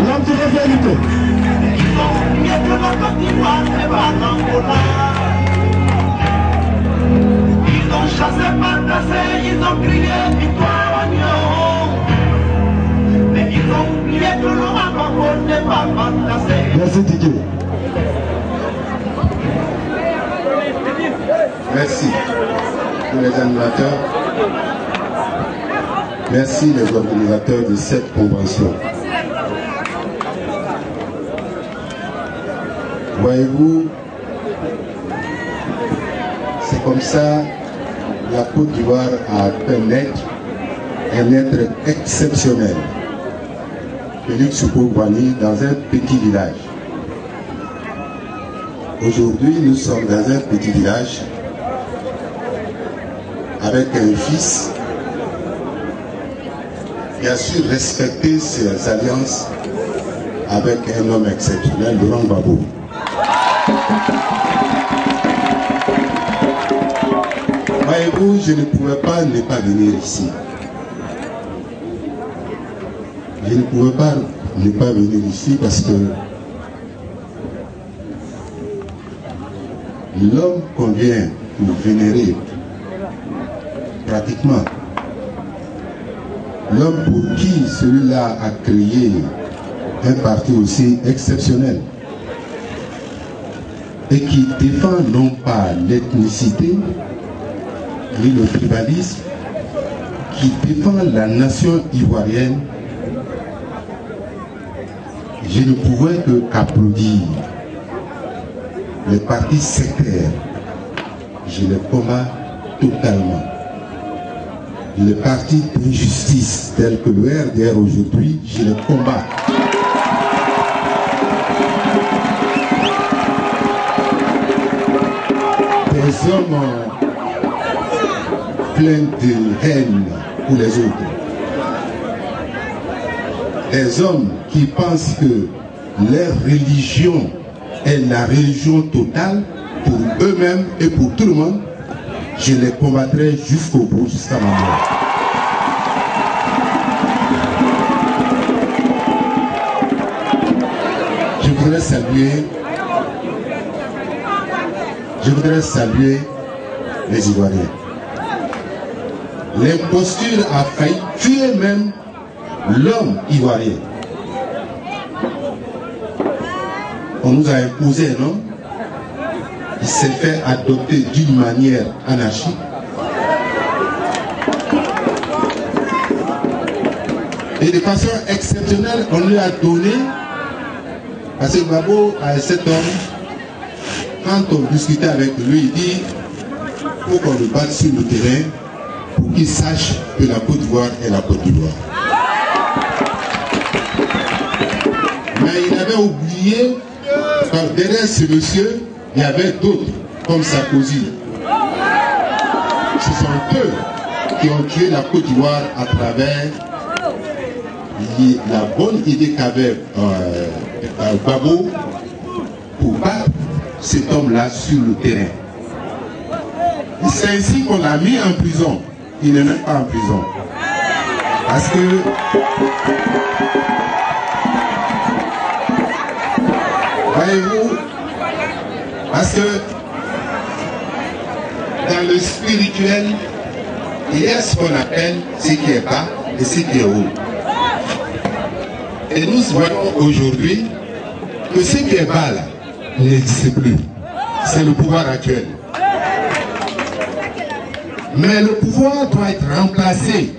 L'homme de la vérité. Ils ont chassé, partagé, ils ont crié victoire à Nyon. Mais ils ont oublié que le Rwanda n'est pas partagé. Merci Didier. Merci pour les animateurs. Merci les organisateurs de cette convention. Voyez-vous, c'est comme ça la Côte d'Ivoire a pu naître un être exceptionnel. Félix Houphouët-Boigny dans un petit village. Aujourd'hui, nous sommes dans un petit village avec un fils qui a su respecter ses alliances avec un homme exceptionnel, Laurent Gbagbo. Voyez-vous, je ne pouvais pas ne pas venir ici. Je ne pouvais pas ne pas venir ici parce que l'homme qu'on vient pour vénérer, pratiquement, l'homme pour qui celui-là a créé un parti aussi exceptionnel et qui défend non pas l'ethnicité ni le tribalisme, qui défend la nation ivoirienne, je ne pouvais qu'applaudir. Les partis sectaires, je les combats totalement. Les partis d'injustice tels que le RDR aujourd'hui, je les combats. Des hommes pleins de haine pour les autres. Des hommes qui pensent que leur religion est la religion totale pour eux-mêmes et pour tout le monde, je les combattrai jusqu'au bout, jusqu'à ma mort. Je voudrais saluer les Ivoiriens. L'imposture a failli tuer même l'homme ivoirien. On nous a imposé un homme qui s'est fait adopter d'une manière anarchique. Et de façon exceptionnelle, on lui a donné, parce que Gbagbo, à cet homme, quand on discutait avec lui, il dit il faut qu'on le batte sur le terrain pour qu'il sache que la Côte d'Ivoire est la Côte d'Ivoire. Mais il avait oublié que derrière ce monsieur, il y avait d'autres, comme Sarkozy. Ce sont eux qui ont tué la Côte d'Ivoire à travers la bonne idée qu'avait Gbagbo pour battre cet homme-là sur le terrain. C'est ainsi qu'on l'a mis en prison. Il n'est même pas en prison. Parce que voyez-vous, parce que dans le spirituel, il y a ce qu'on appelle ce qui est bas et ce qui est haut. Et nous voyons aujourd'hui que ce qui est bas là n'existe plus. C'est le pouvoir actuel. Mais le pouvoir doit être remplacé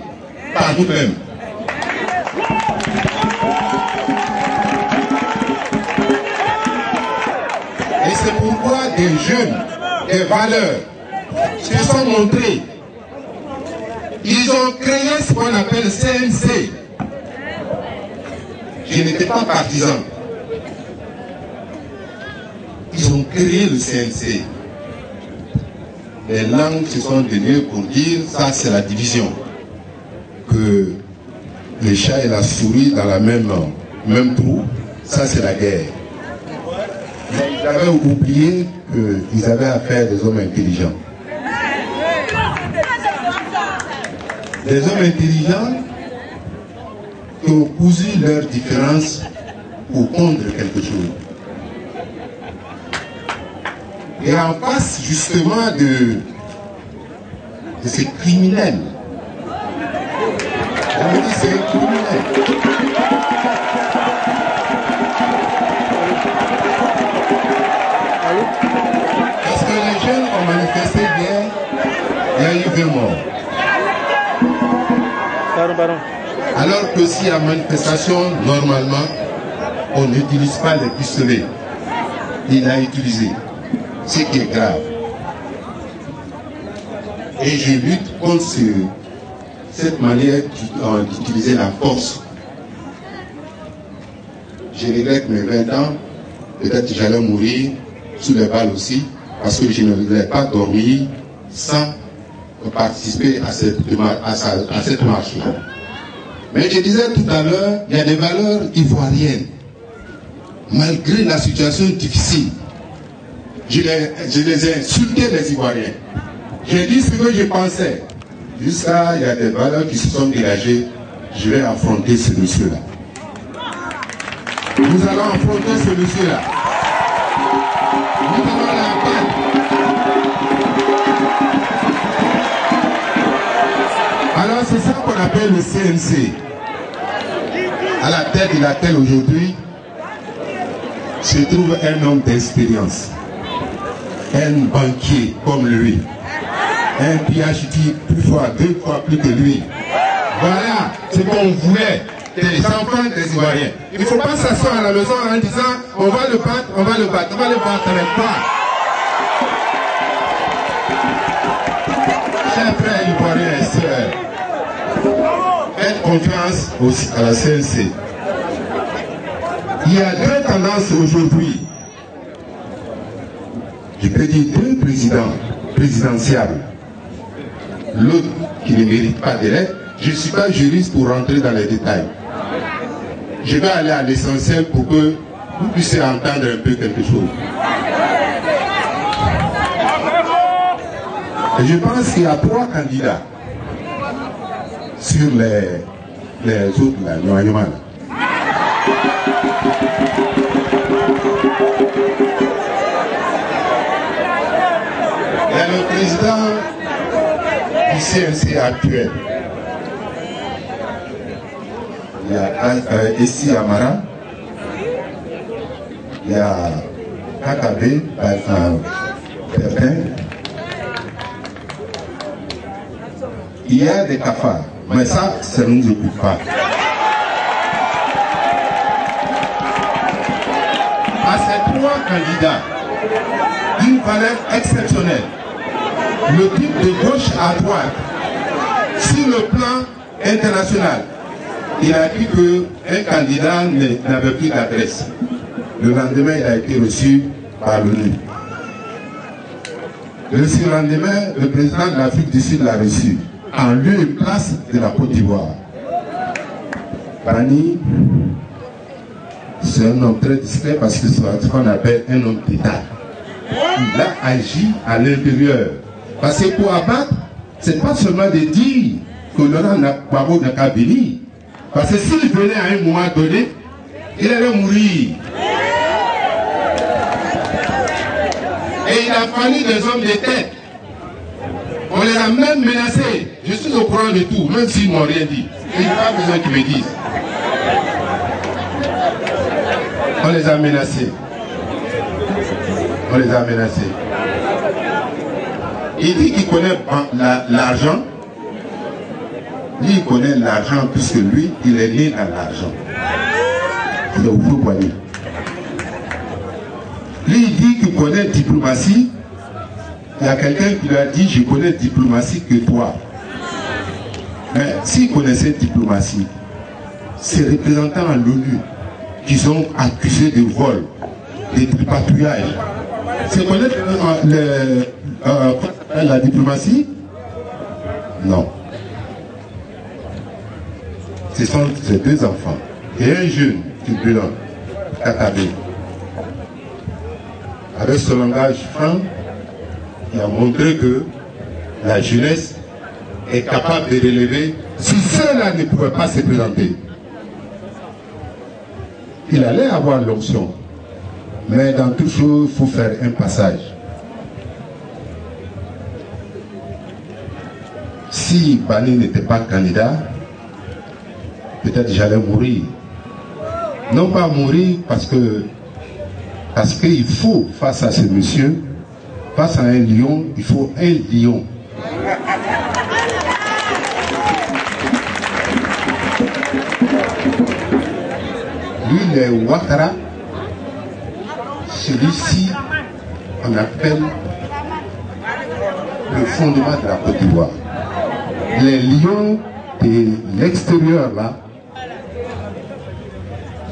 par nous-mêmes. Et c'est pourquoi des jeunes, des valeurs se sont montrés. Ils ont créé ce qu'on appelle CNC. Je n'étais pas partisan. Ils ont créé le CNC. Les langues se sont données pour dire ça c'est la division. Que les chats et la souris dans la même même trou, ça c'est la guerre. Mais ils avaient oublié qu'ils avaient affaire à des hommes intelligents. Des hommes intelligents qui ont cousu leurs différences pour contre quelque chose. Et en face justement de ces criminels. Je me dis c'est un criminel. Parce que les jeunes ont manifesté bien, il y a eu 20 morts. Alors que si à manifestation, normalement, on n'utilise pas les pistolets, il a utilisé, ce qui est grave. Et je lutte contre cette manière d'utiliser la force. Je regrette mes 20 ans, peut-être que j'allais mourir sous les balles aussi, parce que je ne voudrais pas dormir sans participer à cette marche-là. Mais je disais tout à l'heure, il y a des valeurs ivoiriennes. Malgré la situation difficile, je les ai insultés, les Ivoiriens. J'ai dit ce que je pensais. Jusqu'à, il y a des valeurs qui se sont dégagées. Je vais affronter ce monsieur-là. Nous allons affronter ce monsieur-là. Nous allons l'abattre. Alors c'est ça qu'on appelle le CNC. À la tête de laquelle aujourd'hui se trouve un homme d'expérience. Un banquier comme lui. Un PhD plus fort, 2 fois plus que lui. Voilà ce qu'on voulait des enfants des Ivoiriens. Il ne faut pas s'asseoir à la maison en disant on va le battre, on va le battre, on va le battre avec quoi. Chers frères Ivoiriens et sœurs, faites confiance à la CNC. Il y a 2 tendances aujourd'hui. Je peux dire 2 présidentiables. L'autre qui ne mérite pas d'élève. Je ne suis pas juriste pour rentrer dans les détails. Je vais aller à l'essentiel pour que vous puissiez entendre un peu quelque chose. Et je pense qu'il y a 3 candidats sur les autres, là, l'éloignement. Il y a le président du CNC actuel. Il y a Essi Amara. Il y a Kakabe Bertin. Il y a des cafards. Mais ça ne nous occupe pas. À ces 3 candidats, d'une valeur exceptionnelle, le type de gauche à droite, sur le plan international, il a dit qu'un candidat n'avait plus d'adresse. Le lendemain, il a été reçu par l'ONU. Le surlendemain, le président de l'Afrique du Sud l'a reçu, en lieu et place de la Côte d'Ivoire. Bani, c'est un homme très discret parce que c'est ce qu'on appelle un homme d'État. Il a agi à l'intérieur. Parce que pour abattre, ce n'est pas seulement de dire que Laurent Gbagbo n'a qu'à venir. Parce que s'il venait à un moment donné, il allait mourir. Et il a fallu des hommes de tête. On les a même menacés. Je suis au courant de tout, même s'ils ne m'ont rien dit. Et il n'y a pas besoin qu'ils me disent. On les a menacés. On les a menacés. Il dit qu'il connaît l'argent. Lui, il connaît l'argent puisque lui, il est né dans l'argent. Il est au feu poignet. Lui, il dit qu'il connaît la diplomatie. Il y a quelqu'un qui lui a dit, je connais la diplomatie que toi. Mais s'il connaissait la diplomatie, ces représentants à l'ONU qui sont accusés de vol, de tripatouillage, c'est connaître la diplomatie? Non. Ce sont ces 2 enfants et un jeune turbulent, attardé. Avec ce langage franc, il a montré que la jeunesse est capable de relever si ceux-là ne pouvaient pas se présenter. Il allait avoir l'option, mais dans toute chose, il faut faire un passage. Si Bani n'était pas candidat, peut-être j'allais mourir. Non pas mourir parce qu'il faut, face à ce monsieur, face à un lion, il faut un lion. Lui, le Ouattara, celui-ci, on appelle le fondement de la Côte d'Ivoire. Les lions de l'extérieur, là,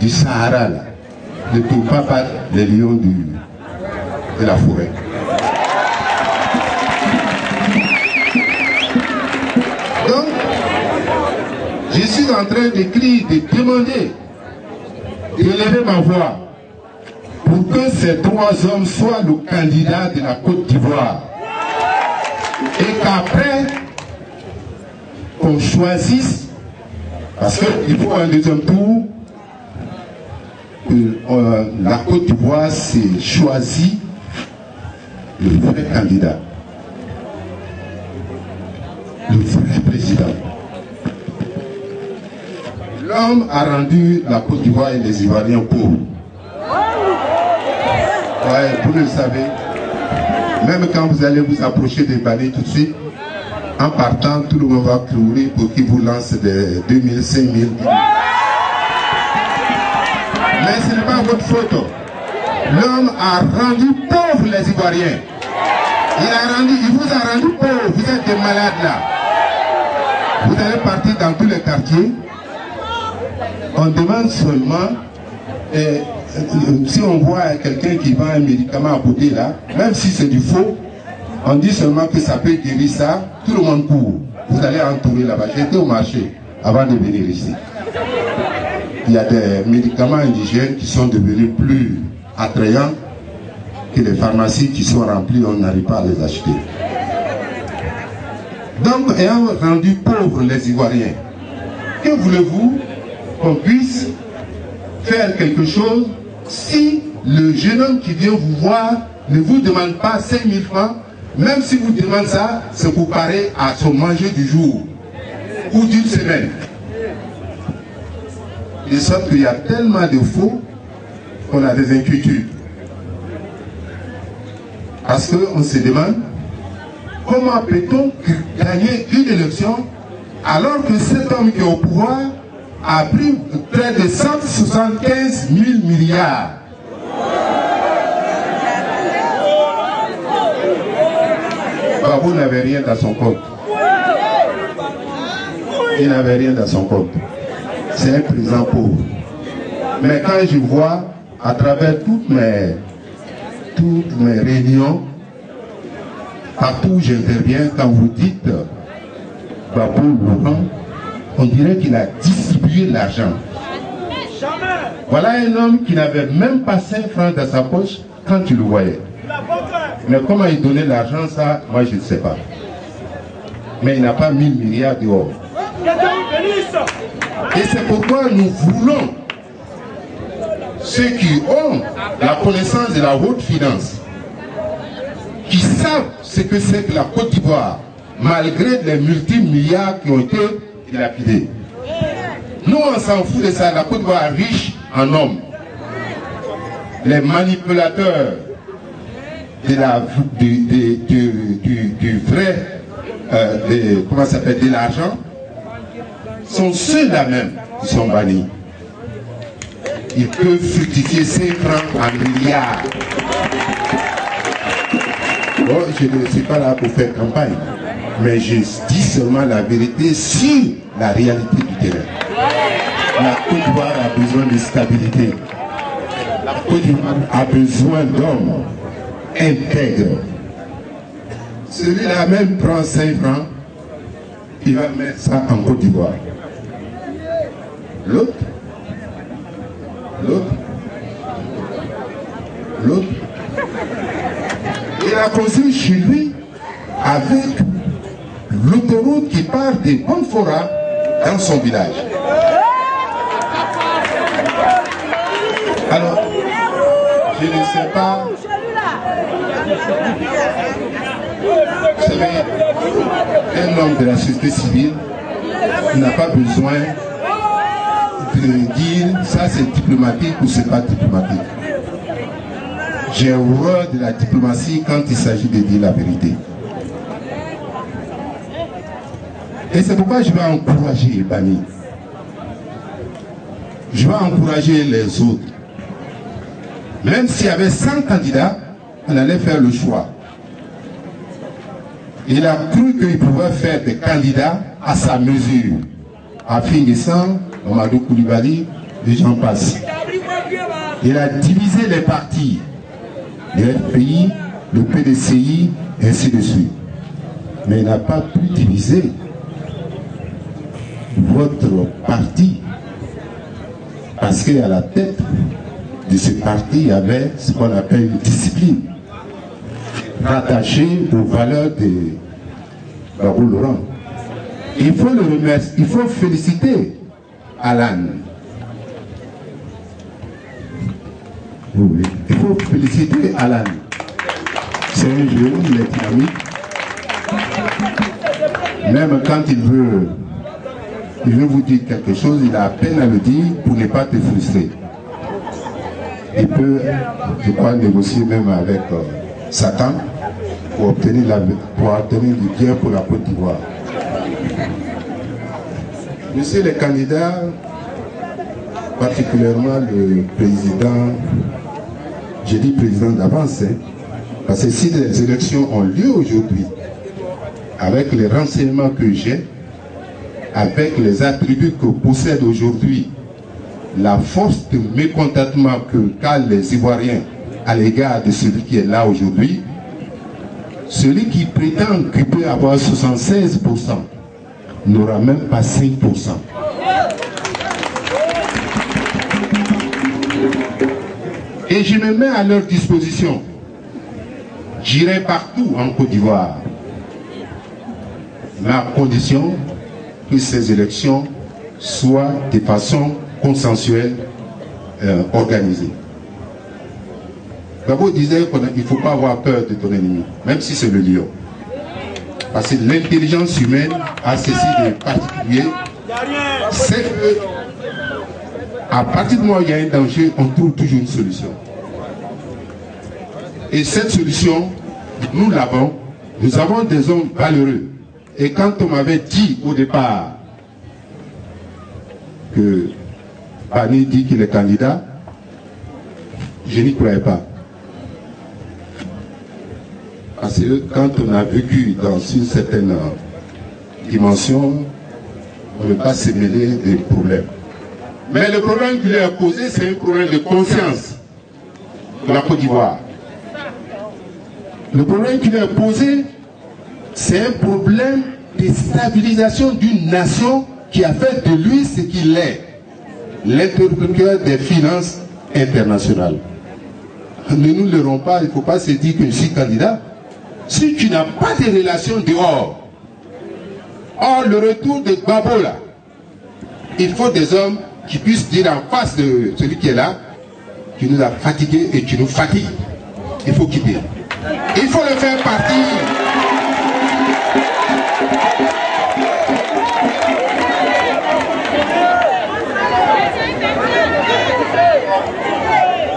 du Sahara, là, ne peuvent pas battre les lions de la forêt. Donc, je suis en train d'écrire, de demander, d'élever ma voix pour que ces trois hommes soient le candidat de la Côte d'Ivoire. Et qu'après, qu'on choisisse, parce qu'il faut un deuxième tour, la Côte d'Ivoire s'est choisi le vrai candidat, le vrai président. L'homme a rendu la Côte d'Ivoire et les Ivoiriens pauvres. Ouais, vous le savez, même quand vous allez vous approcher des Bani tout de suite, en partant, tout le monde va courir pour qu'il vous lance des 2000, 5000. Mais ce n'est pas votre faute. L'homme a rendu pauvres les Ivoiriens. Il vous a rendu pauvres. Vous êtes des malades là. Vous allez partir dans tous les quartiers. On demande seulement, si on voit quelqu'un qui vend un médicament à côté là, même si c'est du faux, on dit seulement que ça peut guérir ça, tout le monde court. Vous allez entourer là-bas. J'étais au marché avant de venir ici. Il y a des médicaments indigènes qui sont devenus plus attrayants que les pharmacies qui sont remplies, on n'arrive pas à les acheter. Donc, ayant rendu pauvres les Ivoiriens, que voulez-vous qu'on puisse faire quelque chose si le jeune homme qui vient vous voir ne vous demande pas 5 000 francs, même si vous demandez ça, c'est pour parer à son manger du jour ou d'une semaine. De sorte qu'il y a tellement de faux qu'on a des inquiétudes. Parce qu'on se demande comment peut-on gagner une élection alors que cet homme qui est au pouvoir a pris près de 175 000 milliards. Babou n'avait rien dans son compte. Il n'avait rien dans son compte. C'est un président pauvre. Mais quand je vois à travers toutes mes réunions, partout où j'interviens, quand vous dites Babou Laurent, on dirait qu'il a distribué l'argent. Voilà un homme qui n'avait même pas 5 francs dans sa poche quand tu le voyais. Mais comment il donnait l'argent, ça, moi je ne sais pas. Mais il n'a pas 1000 milliards dehors. Et c'est pourquoi nous voulons ceux qui ont la connaissance de la haute finance, qui savent ce que c'est que la Côte d'Ivoire, malgré les multimilliards qui ont été dilapidés. Nous, on s'en fout de ça. La Côte d'Ivoire est riche en hommes. Les manipulateurs du vrai, comment ça s'appelle, de l'argent, sont ceux-là même qui sont bannis. Ils peuvent fructifier 5 francs en milliards. Bon, je ne suis pas là pour faire campagne, mais je dis seulement la vérité sur la réalité du terrain. La Côte d'Ivoire a besoin de stabilité. La Côte d'Ivoire a besoin d'hommes intègres. Celui-là même prend 5 francs, il va mettre ça en Côte d'Ivoire. L'autre, a construit chez lui avec l'autoroute qui part des Bonfora dans son village. Alors, je ne sais pas. Vous savez, un homme de la société civile n'a pas besoin de dire ça c'est diplomatique ou c'est pas diplomatique. J'ai horreur de la diplomatie quand il s'agit de dire la vérité. Et c'est pourquoi je vais encourager Bani. Je vais encourager les autres. Même s'il y avait 100 candidats, on allait faire le choix. Il a cru qu'il pouvait faire des candidats à sa mesure. Afin Guessan, Mamadou Koulibaly, et j'en passe. Il a divisé les partis, le FPI, le PDCI, ainsi de suite. Mais il n'a pas pu diviser votre parti. Parce qu'à la tête de ce parti, il y avait ce qu'on appelle une discipline rattachée aux valeurs de Babou Laurent. Il faut le remercier, il faut féliciter Alan. Oui, il faut féliciter Alan. C'est un jeune, il est dynamique. Même quand il veut vous dire quelque chose, il a à peine à le dire pour ne pas te frustrer. Il peut, je crois, négocier même avec Satan pour obtenir du bien pour la Côte d'Ivoire. Monsieur les candidats, particulièrement le président, j'ai dit président d'avance, hein, parce que si les élections ont lieu aujourd'hui, avec les renseignements que j'ai, avec les attributs que possède aujourd'hui la force de mécontentement que calent les Ivoiriens à l'égard de celui qui est là aujourd'hui, celui qui prétend qu'il peut avoir 76% n'aura même pas 5%. Et je me mets à leur disposition. J'irai partout en Côte d'Ivoire, mais à condition que ces élections soient de façon consensuelle organisée. Babo disait qu'il ne faut pas avoir peur de ton ennemi, même si c'est le lion. Parce que l'intelligence humaine a ceci de particulier, c'est que à partir du moment où il y a un danger, on trouve toujours une solution. Et cette solution, nous l'avons. Nous avons des hommes valeureux. Et quand on m'avait dit au départ que Bani dit qu'il est candidat, je n'y croyais pas. Parce que quand on a vécu dans une certaine dimension, on ne peut pas se mêler des problèmes. Mais le problème qu'il a posé, c'est un problème de conscience de la Côte d'Ivoire. Le problème qu'il a posé, c'est un problème de stabilisation d'une nation qui a fait de lui ce qu'il est, l'interlocuteur des finances internationales. Ne nous leurrons pas, il ne faut pas se dire que je suis candidat. Si tu n'as pas de relations dehors, or le retour de Gbagbo là, il faut des hommes qui puissent dire en face de celui qui est là, qui nous a fatigués et qui nous fatigue. Il faut quitter. Il faut le faire partir.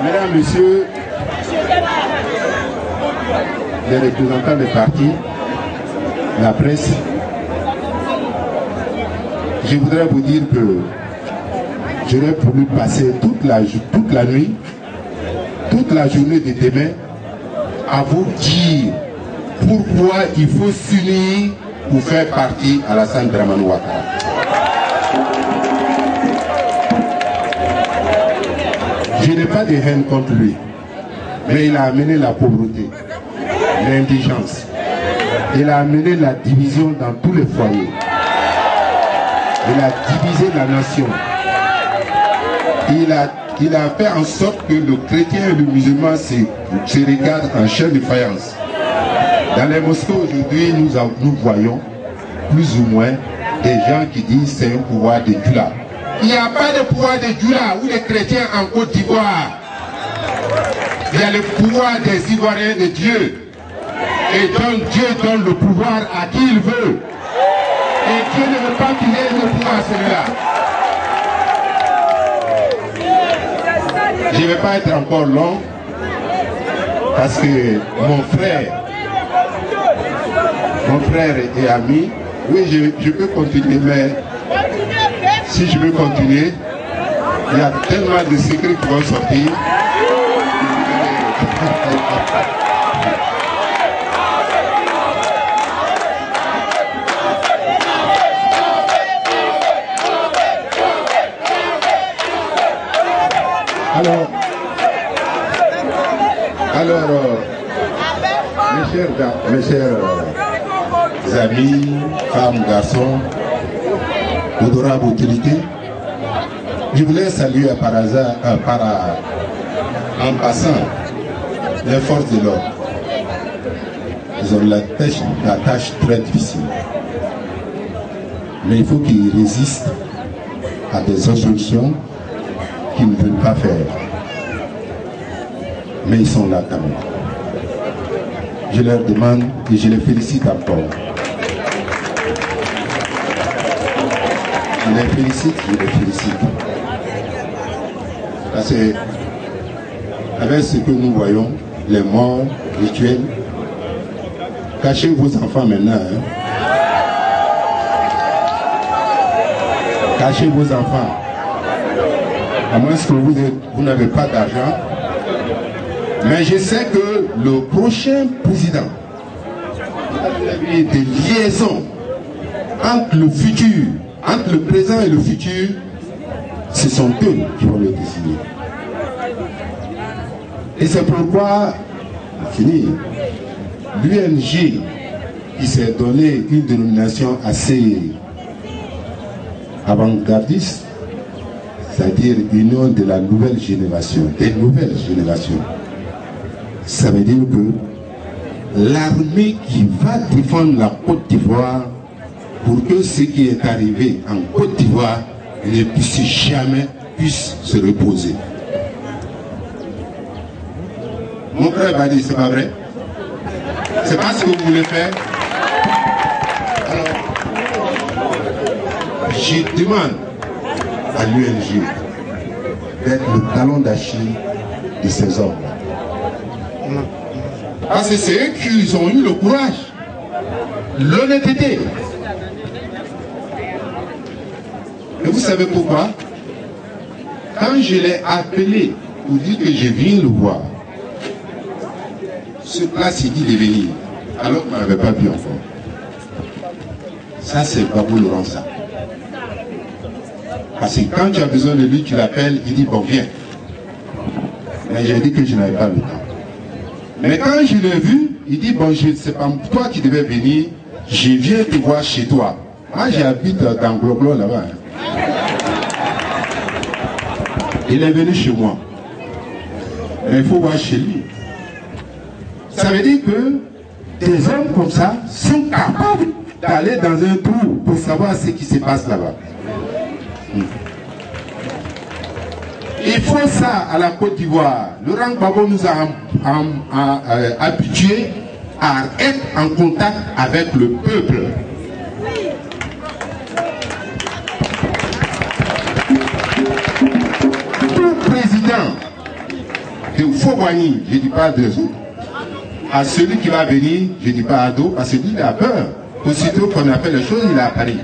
Mesdames, Messieurs, les représentants des partis, la presse, je voudrais vous dire que j'aurais voulu passer toute la nuit, toute la journée de demain à vous dire pourquoi il faut s'unir pour faire partie à Alassane Dramane Ouattara. Je n'ai pas de haine contre lui, mais il a amené la pauvreté, l'indigence. Il a amené la division dans tous les foyers. Il a divisé la nation. Il a fait en sorte que le chrétien et le musulman se regardent en chair de faïence. Dans les mosquées aujourd'hui, nous voyons plus ou moins des gens qui disent c'est un pouvoir de Djoula. Il n'y a pas de pouvoir de Djoula ou des chrétiens en Côte d'Ivoire. Il y a le pouvoir des Ivoiriens de Dieu. Et donc Dieu donne le pouvoir à qui il veut. Et Dieu ne veut pas qu'il ait le pouvoir à celui-là. Je ne vais pas être encore long parce que mon frère et ami, oui, je peux continuer, mais si je veux continuer, il y a tellement de secrets qui vont sortir. Alors, mes chers amis, femmes, garçons, honorables autorités, je voulais saluer par hasard, en passant, les forces de l'ordre. Ils ont la tâche très difficile. Mais il faut qu'ils résistent à des instructions qu'ils ne veulent pas faire. Mais ils sont là quand même. Je leur demande et je les félicite encore. Je les félicite. Parce que avec ce que nous voyons, les morts rituels, cachez vos enfants maintenant. Hein. Cachez vos enfants. À moins que vous n'avez pas d'argent. Mais je sais que le prochain président, il y a des liaisons entre le futur, entre le présent et le futur, ce sont eux qui vont le décider. Et c'est pourquoi, pour finir, l'UNG, qui s'est donné une dénomination assez avant-gardiste, c'est-à-dire Union de la nouvelle génération, des nouvelles générations, ça veut dire que l'armée qui va défendre la Côte d'Ivoire pour que ce qui est arrivé en Côte d'Ivoire ne puisse jamais se reposer. Mon frère va dire, c'est pas vrai? C'est pas ce que vous voulez faire? Alors, je demande à l'UNG d'être le talon d'Achille de ces hommes. Parce que c'est eux qui ont eu le courage, l'honnêteté. Et vous savez pourquoi? Quand je l'ai appelé pour dire que je viens le voir, sur place il dit de venir, alors qu'on n'avait pas vu encore. Ça c'est Babou Laurent. Parce que quand tu as besoin de lui, tu l'appelles, il dit bon viens. Mais j'ai dit que je n'avais pas le temps. Mais quand je l'ai vu, il dit bon, c'est pas toi qui devais venir, je viens te voir chez toi. Moi j'habite dans Gloglo là-bas. Il est venu chez moi. Mais il faut voir chez lui. Ça veut dire que des hommes comme ça sont capables d'aller dans un trou pour savoir ce qui se passe là-bas. Il faut ça à la Côte d'Ivoire. Laurent Gbagbo nous a habitués à être en contact avec le peuple. Tout président de Fobani, je ne dis pas de à celui qui va venir, je ne dis pas à dos, parce que lui il a peur. Aussitôt qu'on a fait les choses, il a Paris.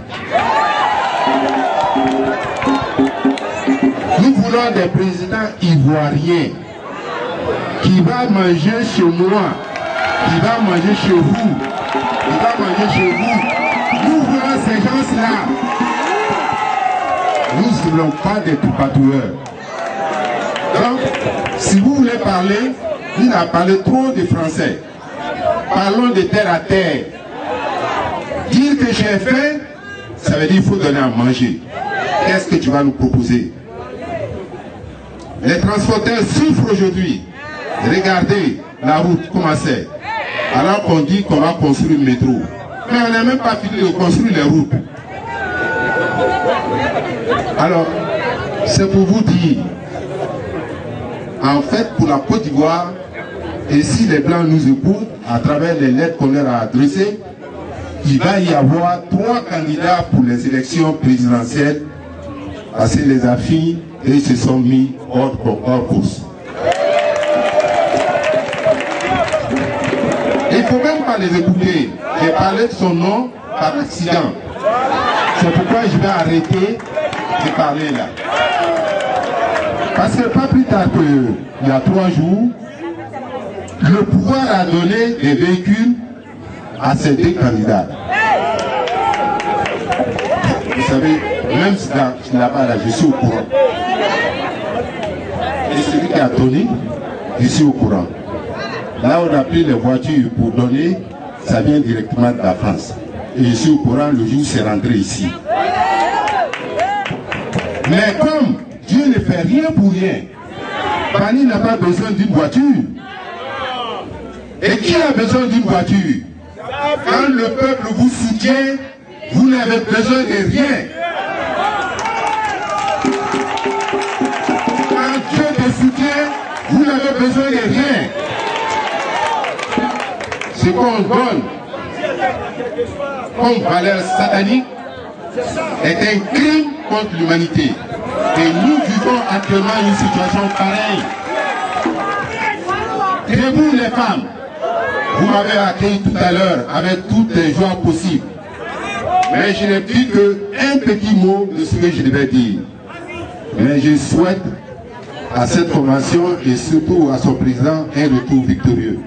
Nous voulons des présidents ivoiriens qui vont manger chez moi, qui vont manger chez vous, qui vont manger chez vous. Nous voulons ces gens-là. Nous ne voulons pas des tout-patoueurs. Donc, si vous voulez parler, il a parlé trop de français. Parlons de terre à terre. Dire que j'ai faim, ça veut dire qu'il faut donner à manger. Qu'est-ce que tu vas nous proposer? Les transporteurs souffrent aujourd'hui. Regardez la route, comment c'est. Alors qu'on dit qu'on va construire le métro. Mais on n'a même pas fini de construire les routes. Alors, c'est pour vous dire, en fait, pour la Côte d'Ivoire, et si les Blancs nous écoutent, à travers les lettres qu'on leur a adressées, il va y avoir 3 candidats pour les élections présidentielles, parce que les affaires et se sont mis hors course. Il ne faut même pas les écouter. J'ai parlé de son nom par accident. C'est pourquoi je vais arrêter de parler là. Parce que pas plus tard qu'il y a 3 jours, le pouvoir a donné des véhicules à ces 2 candidats. Vous savez, même si là-bas, là, je suis au courant. Et celui qui a donné, je suis au courant. Là, on a pris les voitures pour donner, ça vient directement de la France. Et je suis au courant le jour où c'est rentré ici. Mais comme Dieu ne fait rien pour rien, Bani n'a pas besoin d'une voiture. Et qui a besoin d'une voiture? Quand le peuple vous soutient, vous n'avez besoin de rien. Quand Dieu te soutient, vous n'avez besoin de rien. Ce qu'on donne comme valeur satanique est un crime contre l'humanité. Et nous vivons actuellement une situation pareille. Et vous les femmes, vous m'avez accueilli tout à l'heure avec toutes les joies possibles. Mais je n'ai dit qu'un petit mot de ce que je devais dire. Mais je souhaite à cette convention et surtout à son président un retour victorieux.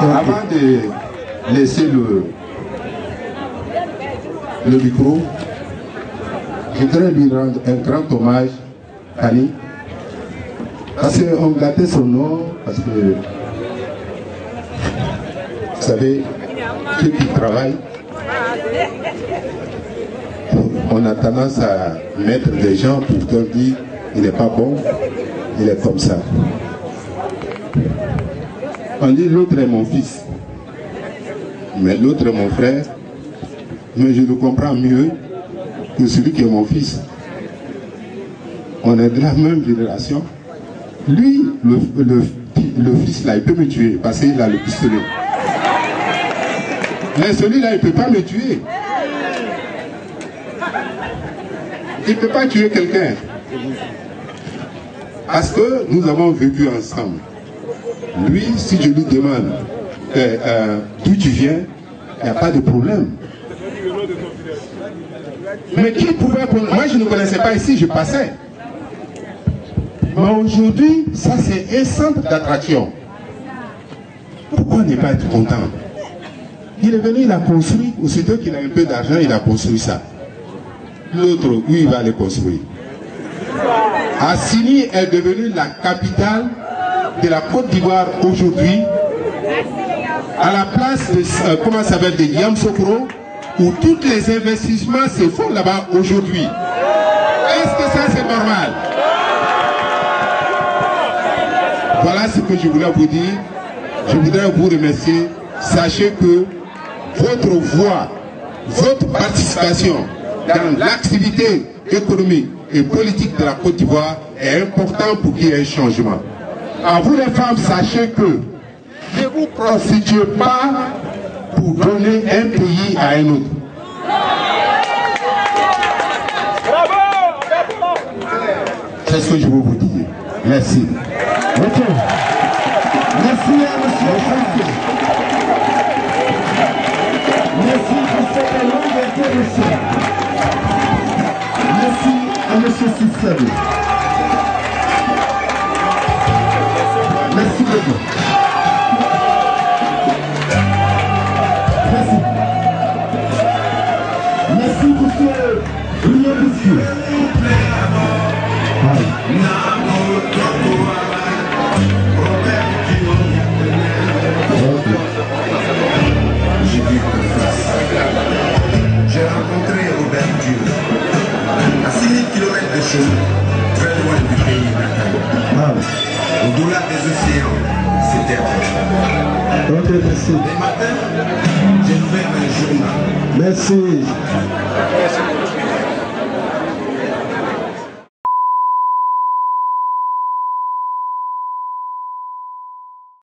Avant de laisser le micro, je voudrais lui rendre un grand hommage à Annie. Parce qu'on gâtait son nom, parce que, vous savez, ceux qui travaillent, on a tendance à mettre des gens pour leur dire il n'est pas bon, il est comme ça. On dit l'autre est mon fils, mais l'autre est mon frère, mais je le comprends mieux que celui qui est mon fils. On est de la même génération. Lui, le fils là, il peut me tuer parce qu'il a le pistolet. Mais celui-là, il ne peut pas me tuer. Il ne peut pas tuer quelqu'un. Parce que nous avons vécu ensemble. Lui, si je lui demande d'où tu viens, il n'y a pas de problème. Mais qui pouvait... Moi, je ne connaissais pas ici, je passais. Mais aujourd'hui, ça c'est un centre d'attraction. Pourquoi ne pas être content? Il est venu, il a construit, aussitôt qu'il a un peu d'argent, il a construit ça. L'autre, où il va le construire? Assini est devenue la capitale de la Côte d'Ivoire aujourd'hui, à la place de, comment ça s'appelle, de Yamoussoukro, où tous les investissements se font là-bas aujourd'hui. Est-ce que ça c'est normal? Voilà ce que je voulais vous dire. Je voudrais vous remercier. Sachez que votre voix, votre participation dans l'activité économique et politique de la Côte d'Ivoire est importante pour qu'il y ait un changement. À vous les femmes, sachez que ne vous prostituez pas pour donner un pays à un autre. C'est ce que je veux vous dire. Merci. Ok. Merci à M. Franck. Merci pour cette longue intervention. Merci à M. Sissabé. Merci beaucoup. Merci. Merci pour ce brillant discours. J'ai rencontré Robert Dieu. 000 km de chemin, très loin du pays natal. Au-delà des océans, c'était avant. Ok, merci. Les matins, j'ai ouvert un journal. Merci.